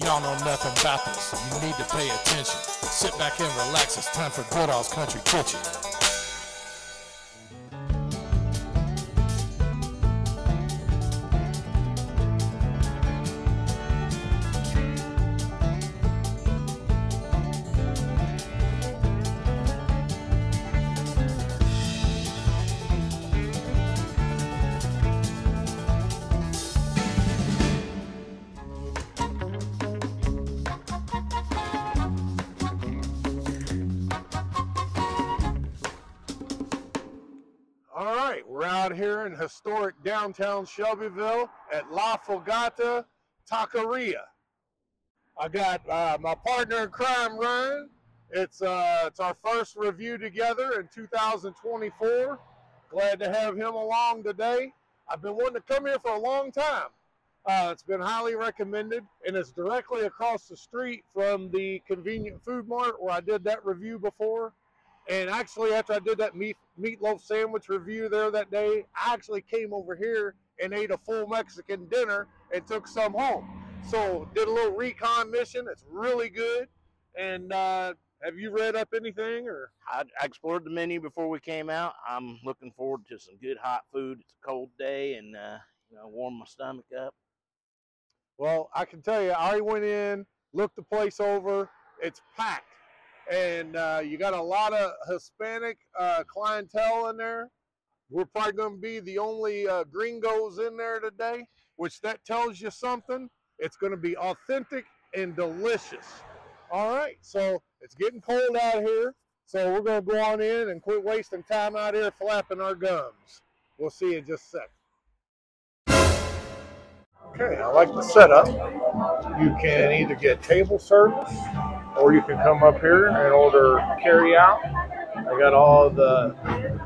Y'all know nothing about this. You need to pay attention. Sit back and relax. It's time for Goodall's Country Kitchen. We're out here in historic downtown Shelbyville at La FOGATA Taqueria. I got my partner in crime, Ryan. It's our first review together in 2024. Glad to have him along today. I've been wanting to come here for a long time. It's been highly recommended, and it's directly across the street from the convenient food mart where I did that review before. And actually, after I did that meatloaf sandwich review there that day, I actually came over here and ate a full Mexican dinner and took some home. So did a little recon mission. It's really good. And have you read up anything? Or I explored the menu before we came out. I'm looking forward to some good hot food. It's a cold day, and warm my stomach up. Well, I can tell you, I already went in, looked the place over. It's packed. And you got a lot of Hispanic clientele in there. We're probably going to be the only gringos in there today, which that tells you something. It's going to be authentic and delicious. All right, so it's getting cold out here, so we're going to go on in and quit wasting time out here flapping our gums. We'll see you in just a second. Okay, I like the setup. You can either get table service, or you can come up here and order carry out. I got all the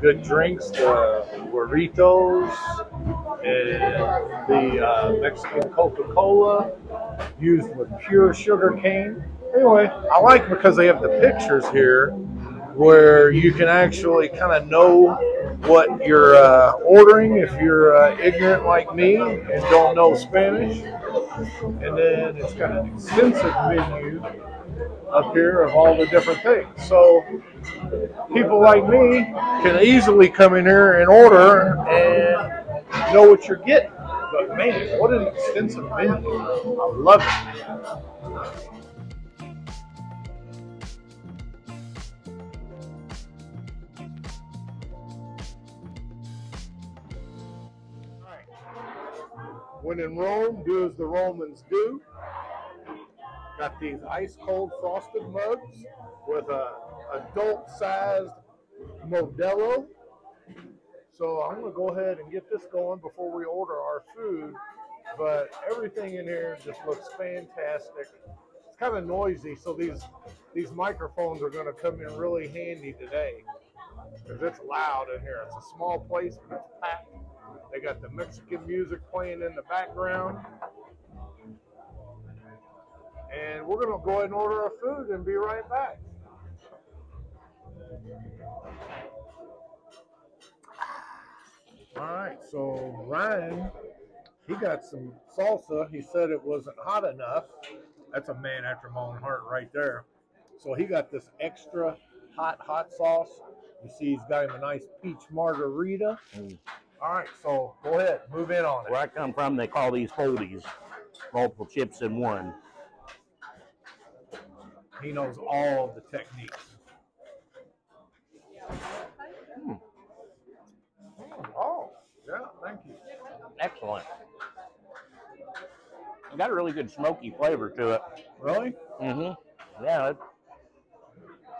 good drinks, the burritos, and the Mexican Coca-Cola used with pure sugar cane. Anyway, I like because they have the pictures here where you can actually kind of know what you're ordering if you're ignorant like me and don't know Spanish. And then it's got an extensive menu up here of all the different things. So people like me can easily come in here and order and know what you're getting. But man, what an extensive menu. I love it. When in Rome, do as the Romans do. Got these ice cold frosted mugs with a adult-sized Modelo. So I'm going to go ahead and get this going before we order our food. But everything in here just looks fantastic. It's kind of noisy, so these microphones are going to come in really handy today because it's loud in here. It's a small place, but it's packed. They got the Mexican music playing in the background. And we're going to go ahead and order our food and be right back. All right, so Ryan, he got some salsa. He said it wasn't hot enough. That's a man after my own heart right there. So he got this extra hot sauce. You see he's got him a nice peach margarita. All right, so go ahead, move in on it. Where I come from, they call these foldies, multiple chips in one. He knows all of the techniques. Oh, yeah, thank you. Excellent. It got a really good smoky flavor to it. Really? Mm-hmm. Yeah.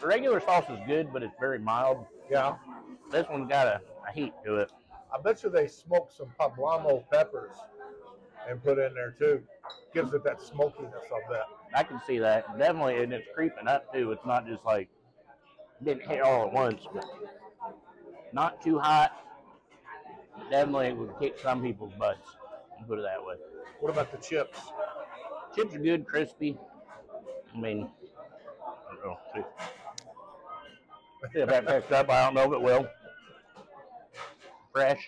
The regular sauce is good, but it's very mild. Yeah. This one's got a heat to it. I bet you they smoked some poblano peppers and put in there too. Gives it that smokiness, I bet. I can see that. Definitely, and it's creeping up too. It's not just like, didn't hit all at once, but not too hot. Definitely it would kick some people's butts, put it that way. What about the chips? Chips are good, crispy. I mean, I don't know. See if that picks up. I don't know if it will. Fresh.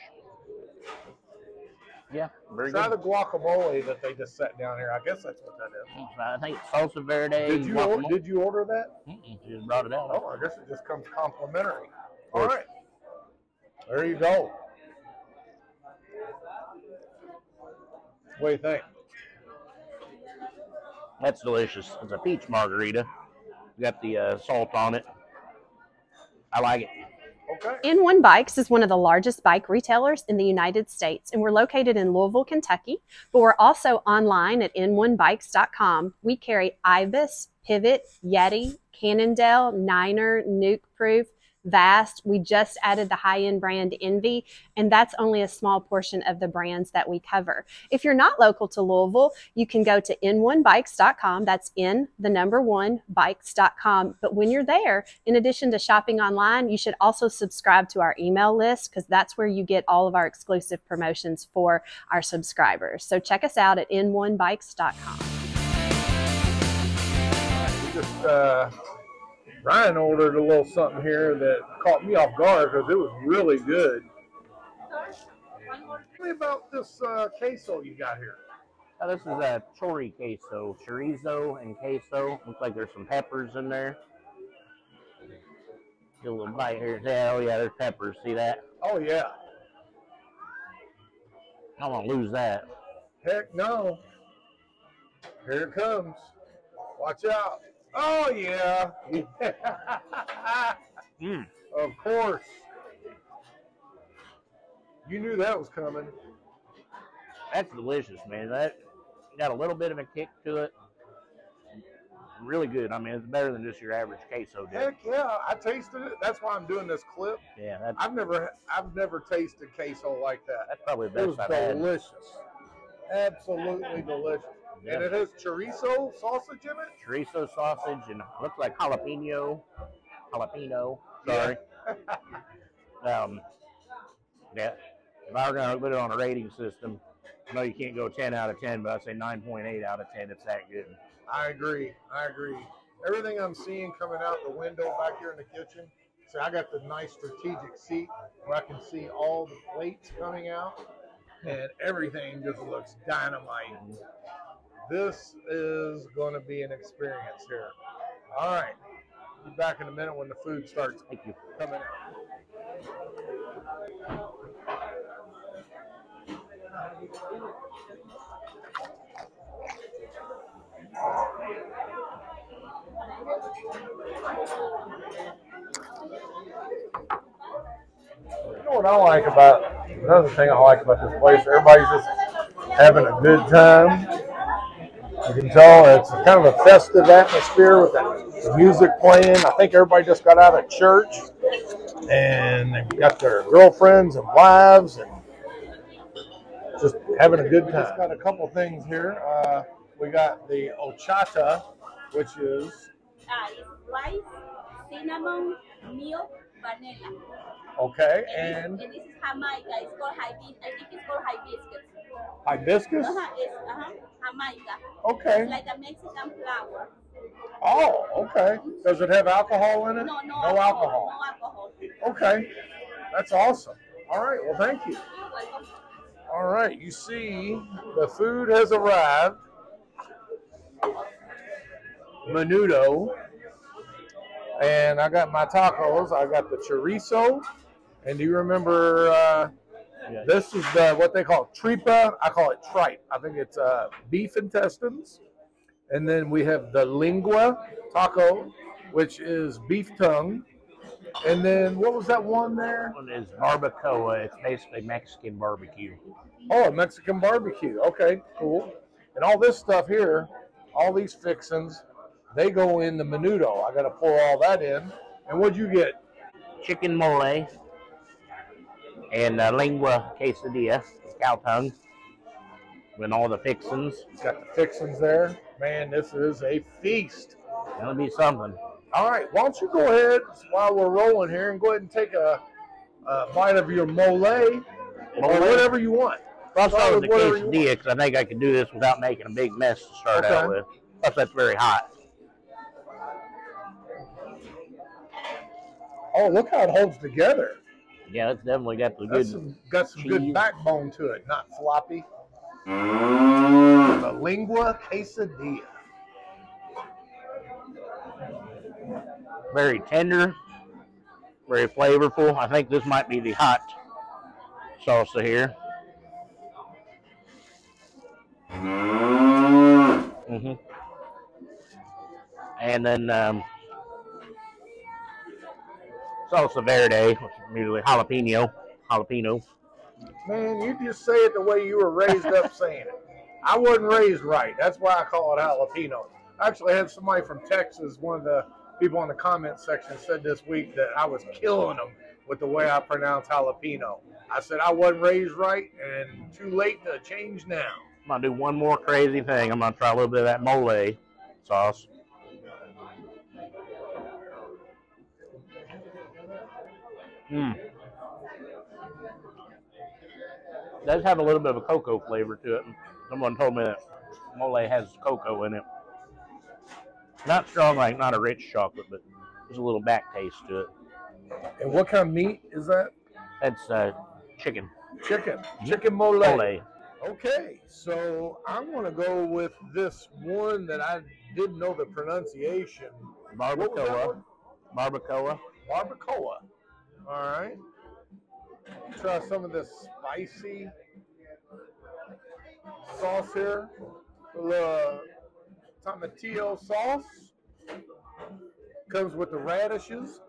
Yeah, very Try good. the guacamole that they just set down here. I guess that's what that is. I think it's salsa verde. Did you order that? She just brought it out. Oh, I guess it just comes complimentary. All Course. right. There you go. What do you think? That's delicious. It's a peach margarita. Got the salt on it. I like it. Okay. N1 Bikes is one of the largest bike retailers in the United States, and we're located in Louisville, Kentucky, but we're also online at n1bikes.com. We carry Ibis, Pivot, Yeti, Cannondale, Niner, Nuke Proof, Vast. We just added the high-end brand Envy, and that's only a small portion of the brands that we cover. If you're not local to Louisville, you can go to n1bikes.com. That's n1bikes.com. But when you're there, in addition to shopping online, you should also subscribe to our email list, because that's where you get all of our exclusive promotions for our subscribers. So check us out at n1bikes.com. Ryan ordered a little something here that caught me off guard because it was really good. Tell me about this queso you got here. This is a chori queso, chorizo and queso. Looks like there's some peppers in there. Get a little bite here. Yeah, oh yeah, there's peppers. See that? Oh yeah. I don't want to lose that. Heck no. Here it comes. Watch out. Oh yeah. Of course. You knew that was coming. That's delicious, man. That got a little bit of a kick to it. Really good. I mean, it's better than just your average queso dish. Heck yeah, I tasted it. That's why I'm doing this clip. Yeah, that's, I've never tasted queso like that. that's probably the It best was I've had. delicious. Absolutely delicious. Yeah. And it has chorizo sausage in it? Chorizo sausage and looks like jalapeno. Sorry. Yeah. If I were going to put it on a rating system, I know you can't go 10 out of 10, but I'd say 9.8 out of 10. It's that good. I agree. Everything I'm seeing coming out the window back here in the kitchen, so I got the nice strategic seat where I can see all the plates coming out, and everything just looks dynamite. This is going to be an experience here. All right. Be back in a minute when the food starts coming out. You know what I like about, another thing I like about this place, everybody's just having a good time. You can tell it's kind of a festive atmosphere with the music playing. I think everybody just got out of church and they've got their girlfriends and wives and just having a good time. We just got a couple things here. We got the horchata, which is It's rice, cinnamon, milk, vanilla. okay, And this is Jamaica. It's called hibiscus. I think it's called hibiscus. hibiscus. It's Jamaica. Okay. It's like a Mexican flower. Oh, okay. Does it have alcohol in it? No No alcohol. No alcohol. Okay, that's awesome. All right, well, thank you. Welcome. All right, you see, the food has arrived. Menudo. And I got my tacos. I got the chorizo. And do you remember, this is what they call tripa. I call it tripe. I think it's beef intestines. And then we have the lingua taco, which is beef tongue. And then what was that one there? One is barbacoa. It's basically Mexican barbecue. Oh, Mexican barbecue. Okay, cool. And all this stuff here, all these fixings, they go in the menudo. I got to pour all that in. And what'd you get? Chicken mole and lingua quesadilla, cow tongue, with all the fixings. Got the fixings there. Man, this is a feast. That'll be something. All right, why don't you go ahead while we're rolling here and go ahead and take a bite of your mole or whatever you want. I'll start with the quesadilla because I think I can do this without making a big mess to start out with. Plus, that's very hot. Oh, look how it holds together. Yeah, it's definitely got the That's good. got some good cheese. backbone to it, not floppy. The lingua quesadilla. Very tender, very flavorful. I think this might be the hot salsa here. Mm-hmm. And then salsa verde, which is usually jalapeno. Man, you just say it the way you were raised up saying it. I wasn't raised right. That's why I call it jalapeno. I actually had somebody from Texas, one of the people in the comment section said this week that I was killing them with the way I pronounce jalapeno. I said I wasn't raised right and too late to change now. I'm going to do one more crazy thing. I'm going to try a little bit of that mole sauce. It does have a little bit of a cocoa flavor to it. Someone told me that mole has cocoa in it. Not strong, like not a rich chocolate, but there's a little back taste to it. And what kind of meat is that? That's chicken. Chicken mole. Okay, so I'm going to go with this one that I didn't know the pronunciation. Barbacoa. Barbacoa. All right. Try some of this spicy sauce here. A little tomatillo sauce. Comes with the radishes.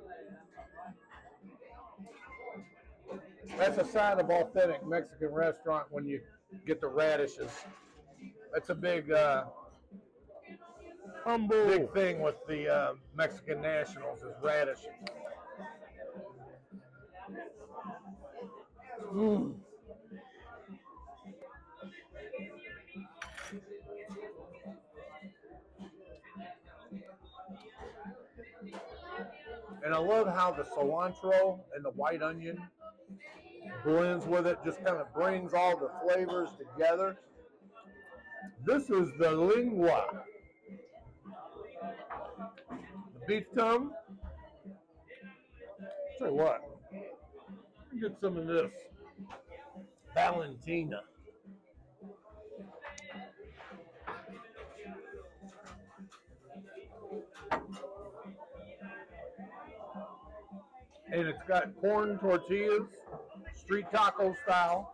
That's a sign of authentic Mexican restaurant when you get the radishes. That's a big thing with the Mexican nationals is radishes. And I love how the cilantro and the white onion blends with it, just kind of brings all the flavors together. This is the lingua. The beef tongue. Tell you what, let me get some of this Valentina. And it's got corn tortillas, street taco style.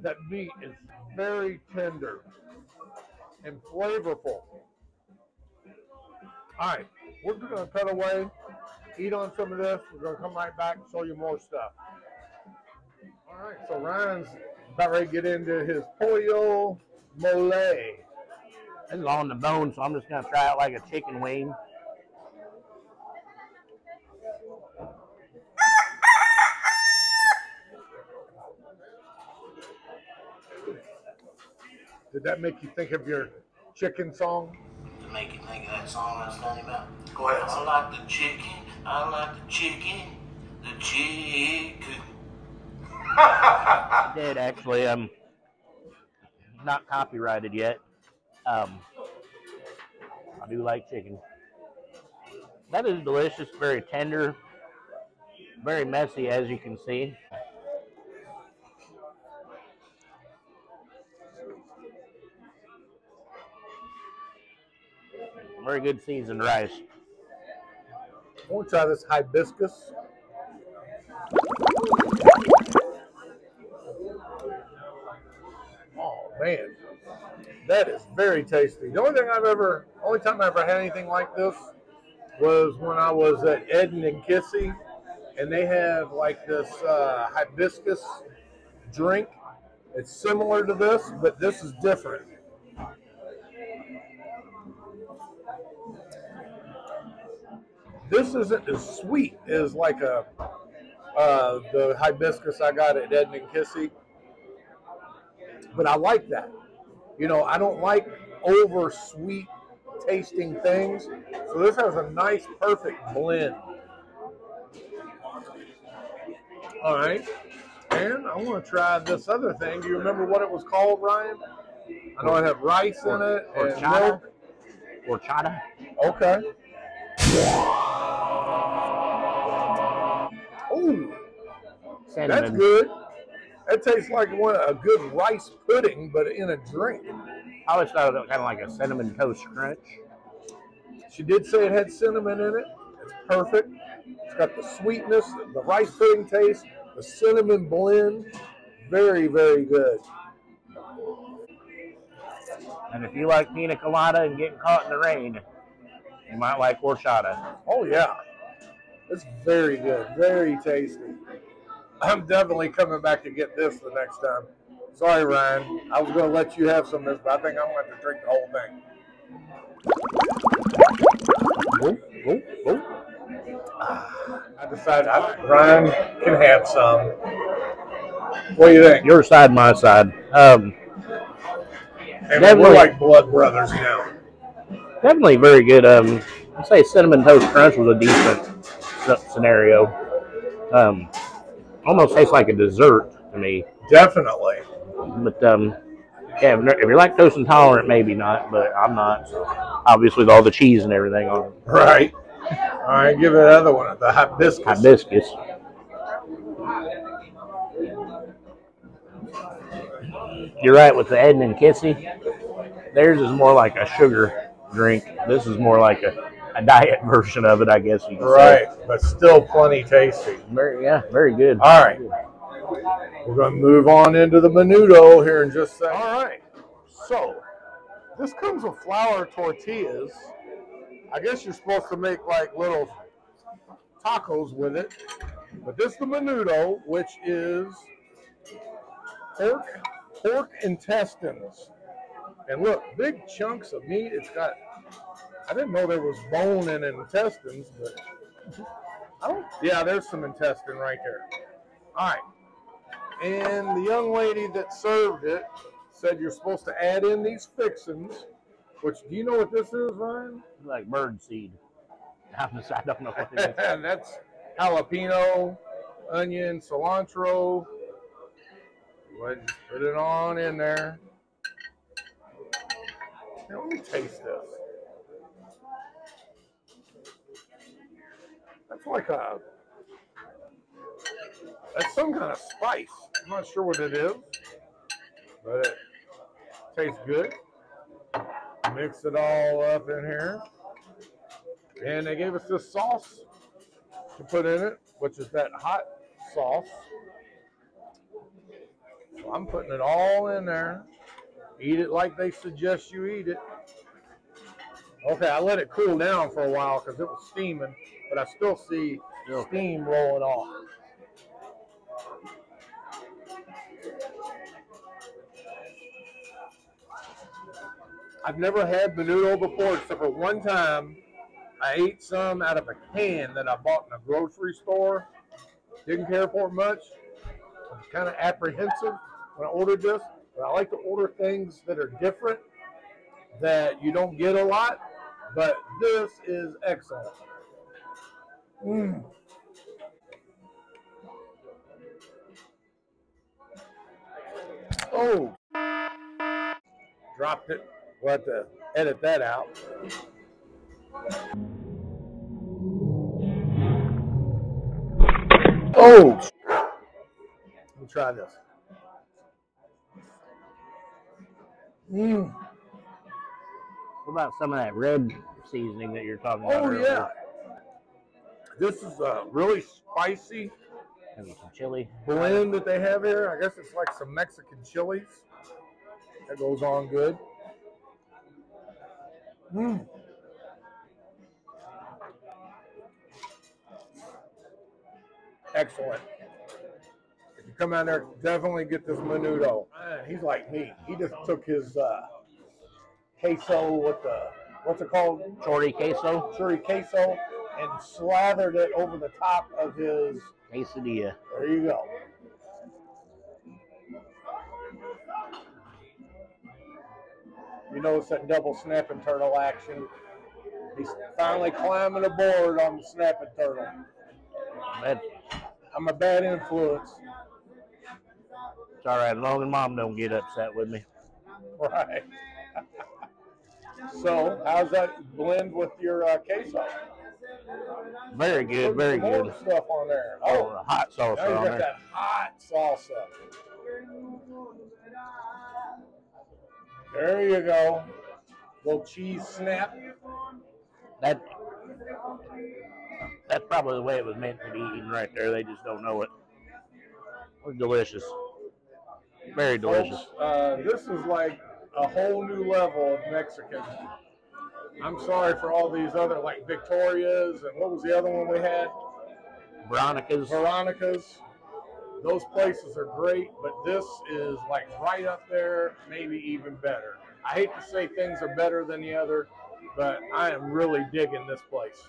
That meat is very tender and flavorful. All right, we're just going to cut away, eat on some of this. We're going to come right back and show you more stuff. All right, so Ryan's about ready to get into his pollo mole. It's on the bone, so I'm just going to try it like a chicken wing. Did that make you think of your chicken song? To make you think of that song I was telling you about? Go ahead. I like the chicken, the chicken. I did actually. Not copyrighted yet. I do like chicken. That is delicious, very tender, very messy, as you can see. Very good seasoned rice. I want to try this hibiscus. Oh man, that is very tasty. The only time I ever had anything like this was when I was at Eden and Kissy, and they have like this hibiscus drink. It's similar to this, but this is different. This isn't as sweet as like the hibiscus I got at Eden and Kissy, but I like that. You know, I don't like over sweet tasting things, so this has a nice, perfect blend. All right, and I want to try this other thing. Do you remember what it was called, Ryan? I know it had rice in it and Horchata. milk. Horchata. Okay. Ooh, Cinnamon. that's good. That tastes like a good rice pudding, but in a drink. I always thought it was kind of like a cinnamon toast crunch. She did say it had cinnamon in it. It's perfect. It's got the sweetness, the rice pudding taste, the cinnamon blend. Very, very good. And if you like pina colada and getting caught in the rain, you might like horchata. Oh, yeah. It's very good. Very tasty. I'm definitely coming back to get this the next time. Sorry, Ryan. I was going to let you have some of this, but I think I'm going to have to drink the whole thing. I decided Ryan can have some. What do you think? Your side, my side. And we're like blood brothers now. Definitely very good. I'd say cinnamon toast crunch was a decent scenario. Almost tastes like a dessert to me. Definitely. But yeah, if you're lactose intolerant, maybe not. But I'm not. So obviously, with all the cheese and everything on it. Right. All right, give it another one. The hibiscus. Hibiscus. You're right with the Ed and Kissy. Theirs is more like a sugar drink. This is more like a diet version of it, I guess you could say. Right, but still plenty tasty. Very good. All right. We're going to move on into the Menudo here in just a second. All right. So, this comes with flour tortillas. I guess you're supposed to make like little tacos with it. But this is the Menudo, which is pork intestines. And look, big chunks of meat. It's got, I didn't know there was bone in intestines, but yeah, there's some intestine right there. All right. And the young lady that served it said you're supposed to add in these fixings, which, do you know what this is, Ryan? Like bird seed. I don't know what it is. That's jalapeno, onion, cilantro. Go ahead and put it on in there. Here, let me taste this. That's some kind of spice. I'm not sure what it is, but it tastes good. Mix it all up in here. And they gave us this sauce to put in it, which is that hot sauce. So I'm putting it all in there. Eat it like they suggest you eat it. Okay, I let it cool down for a while because it was steaming, but I still see steam rolling off. I've never had Menudo before, except for one time I ate some out of a can that I bought in a grocery store. Didn't care for it much. I was kind of apprehensive when I ordered this, but I like to order things that are different, that you don't get a lot, but this is excellent. Oh, dropped it. We'll have to edit that out. Oh, let me try this. What about some of that red seasoning that you're talking about? Oh, yeah. This is a really spicy And some chili. blend that they have here. I guess it's like some Mexican chilies. That goes on good. Excellent. If you come out there, definitely get this Menudo. He's like me. He just took his queso with the, what's it called? Chori queso. Chori queso, and slathered it over the top of his Quesadilla. There you go. You notice that double snapping turtle action. He's finally climbing aboard on the snapping turtle. I'm a bad influence. It's all right, as long as Mom don't get upset with me. Right. So, how's that blend with your queso? Very good, very More good. stuff on there. Oh, the hot salsa now you on got there. that hot salsa. There you go. Little cheese snap. That's probably the way it was meant to be eaten right there. They just don't know it. It was delicious. Very delicious. Folks, this is like a whole new level of Mexican. I'm sorry for all these other, like Victorias, and what was the other one we had? Veronicas. Those places are great, but this is like right up there, maybe even better. I hate to say things are better than the other, but I am really digging this place.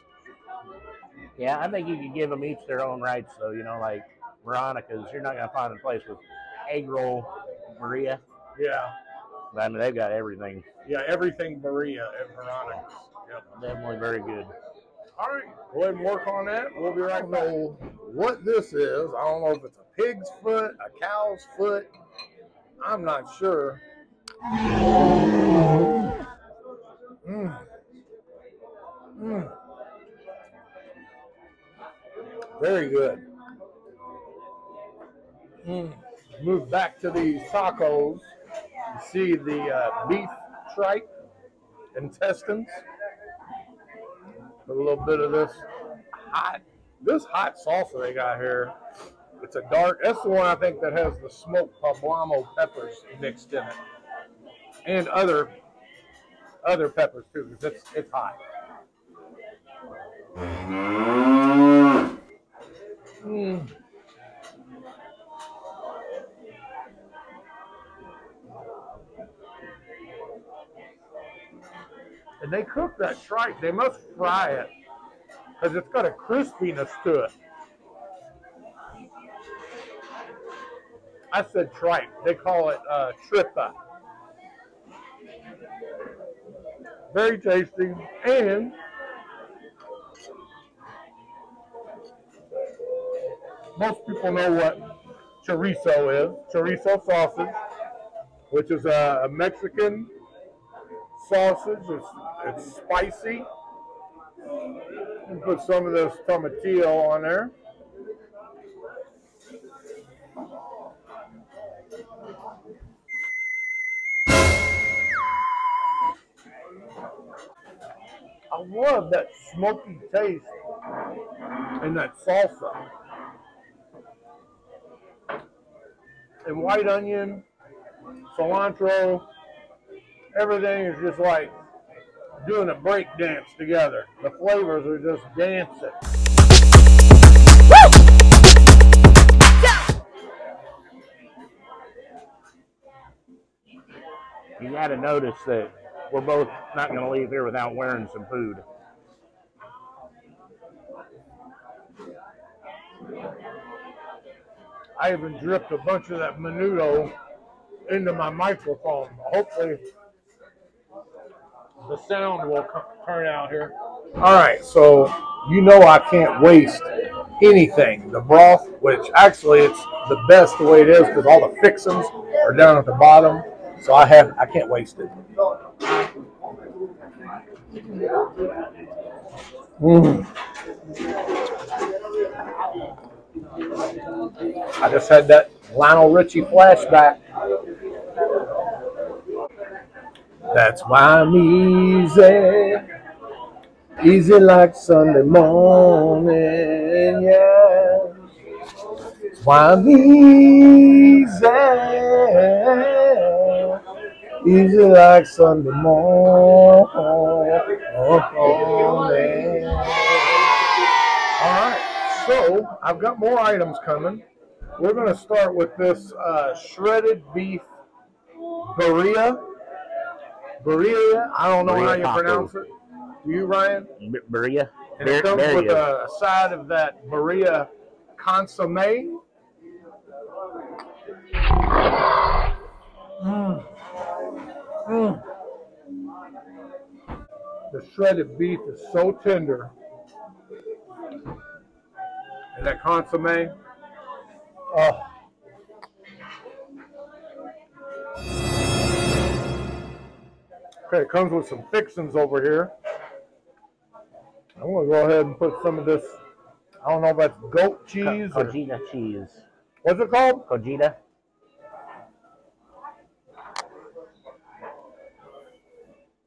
Yeah, I think you could give them each their own rights, though. You know, like Veronica's, you're not going to find a place with egg roll, Maria. Yeah. I mean, they've got everything. Yeah, everything Maria at Veronica's. Yep. Definitely very good. All right, go ahead and work on that. We'll be right back. I don't know what this is. I don't know if it's a pig's foot, a cow's foot. I'm not sure. Very good. Move back to these tacos. You see the beef tripe intestines. A little bit of this hot salsa they got here. It's a dark. That's the one I think that has the smoked poblano peppers mixed in it, and other peppers too, because it's hot. And they cook that tripe. They must fry it because it's got a crispiness to it. I said tripe. They call it tripa. Very tasty. And most people know what chorizo is. Chorizo sausage, which is a Mexican sausage. It's spicy. And put some of this tomatillo on there. I love that smoky taste and that salsa. And white onion, cilantro, everything is just like doing a break dance together. The flavors are just dancing. You got to notice that we're both not going to leave here without wearing some food. I even dripped a bunch of that Menudo into my microphone. Hopefully the sound will turn out here. All right, so you know I can't waste anything. The broth, which actually it's the best the way it is because all the fixings are down at the bottom. So I can't waste it. I just had that Lionel Richie flashback. That's why I'm easy. Easy like Sunday morning, yeah. That's why I'm easy. Easy like Sunday morning. All right, so I've got more items coming. We're going to start with this shredded beef birria. Birria, I don't know how you pronounce it. Do you, Ryan? Birria. And it comes with a side of that birria consomme. The shredded beef is so tender. And that consomme. Oh. Okay, it comes with some fixings over here. I'm going to go ahead and put some of this, I don't know if that's goat cheese or... Cojita cheese. What's it called? Cojita.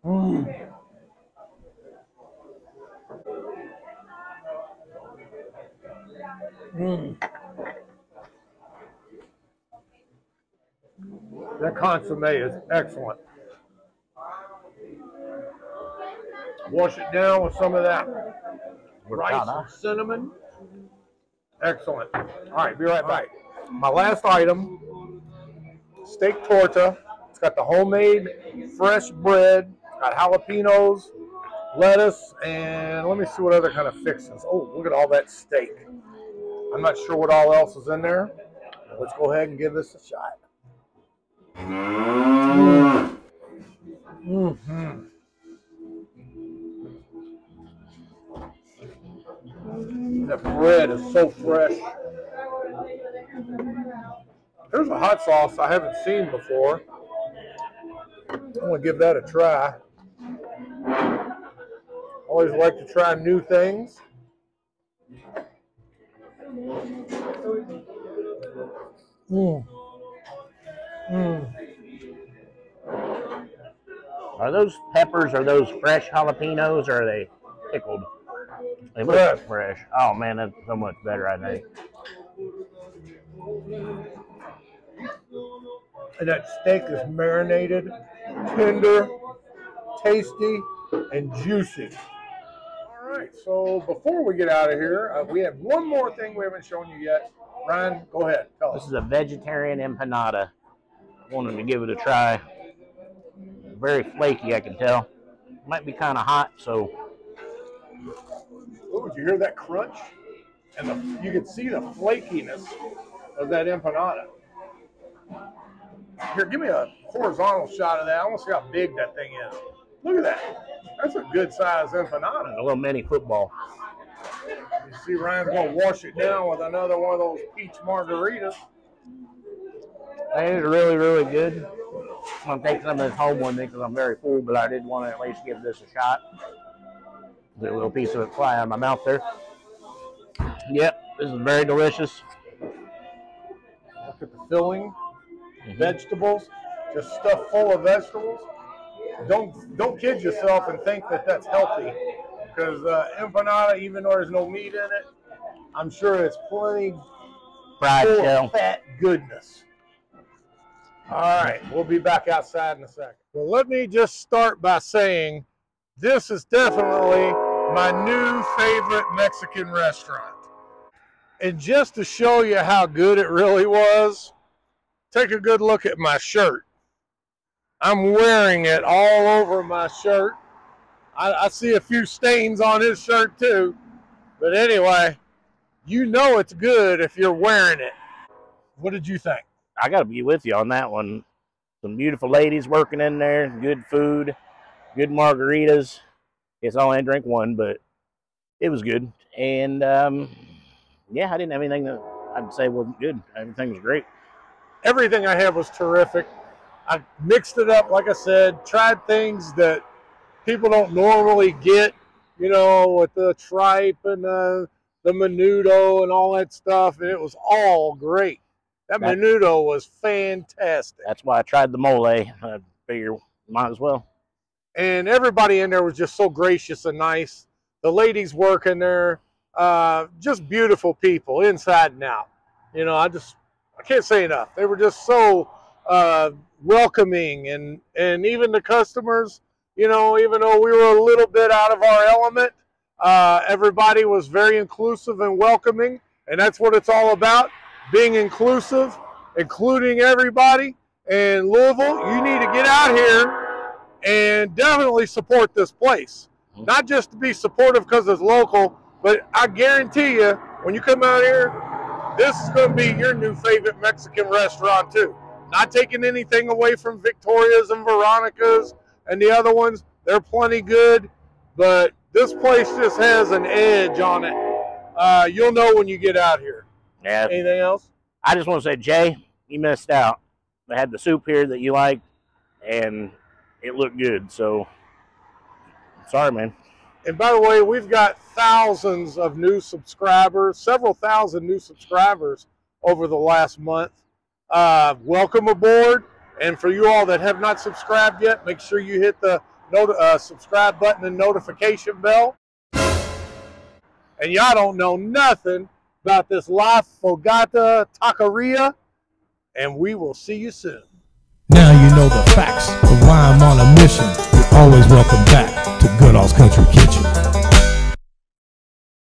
Mmm. Mmm. That consomme is excellent. Wash it down with some of that rice and cinnamon. Excellent. All right, be right back. My last item, steak torta. It's got the homemade fresh bread, got jalapenos, lettuce, and let me see what other kind of fixings. Oh, look at all that steak. I'm not sure what all else is in there. Let's go ahead and give this a shot. Mm-hmm. That bread is so fresh. Here's a hot sauce I haven't seen before. I'm going to give that a try. Always like to try new things. Mm. Mm. Are those peppers, are those fresh jalapenos, or are they pickled? They look fresh. Oh man, that's so much better, I think. And that steak is marinated, tender, tasty, and juicy. All right, so before we get out of here, we have one more thing we haven't shown you yet. Ryan, go ahead, tell us. This is a vegetarian empanada. I wanted to give it a try. Very flaky, I can tell. Might be kind of hot, so. Oh, did you hear that crunch? And you can see the flakiness of that empanada. Here, give me a horizontal shot of that. I want to see how big that thing is. Look at that. That's a good size empanada. A little mini football. You see Ryan's going to wash it down with another one of those peach margaritas. That is really, really good. I'm going to take some of this home with me because I'm very full, but I did want to at least give this a shot. There's a little piece of it fly out of my mouth there. Yep, this is very delicious. Look at the filling, vegetables, just stuffed full of vegetables. Don't kid yourself and think that that's healthy, because empanada, even though there's no meat in it, I'm sure it's plenty fried full shell. Of fat goodness. All right, we'll be back outside in a second. Well, let me just start by saying this is definitely my new favorite Mexican restaurant. And just to show you how good it really was, take a good look at my shirt. I'm wearing it all over my shirt. I see a few stains on his shirt too. But anyway, you know it's good if you're wearing it. What did you think? I got to be with you on that one. Some beautiful ladies working in there, good food, good margaritas. Yes, I only had drink one, but it was good. And yeah, I didn't have anything that I'd say wasn't good. Everything was great. Everything I had was terrific. I mixed it up, like I said, tried things that people don't normally get, you know, with the tripe and the Menudo and all that stuff, and it was all great. That Menudo was fantastic. That's why I tried the mole. I figure might as well. And everybody in there was just so gracious and nice. The ladies working there, just beautiful people, inside and out. You know, I can't say enough. They were just so welcoming, and even the customers, you know, even though we were a little bit out of our element, everybody was very inclusive and welcoming, and that's what it's all about, being inclusive, including everybody. And Louisville, you need to get out here and definitely support this place. Not just to be supportive because it's local, but I guarantee you, when you come out here, this is going to be your new favorite Mexican restaurant too. Not taking anything away from Victoria's and Veronica's and the other ones. They're plenty good, but this place just has an edge on it. You'll know when you get out here. Yeah. Anything else? I just want to say, Jay, you missed out. They had the soup here that you liked, and it looked good. So sorry, man. And by the way, we've got thousands of new subscribers, several thousand new subscribers over the last month. Welcome aboard. And for you all that have not subscribed yet, make sure you hit the subscribe button and notification bell. And y'all don't know nothing about this La FOGATA Taqueria. And we will see you soon. Now you know the facts.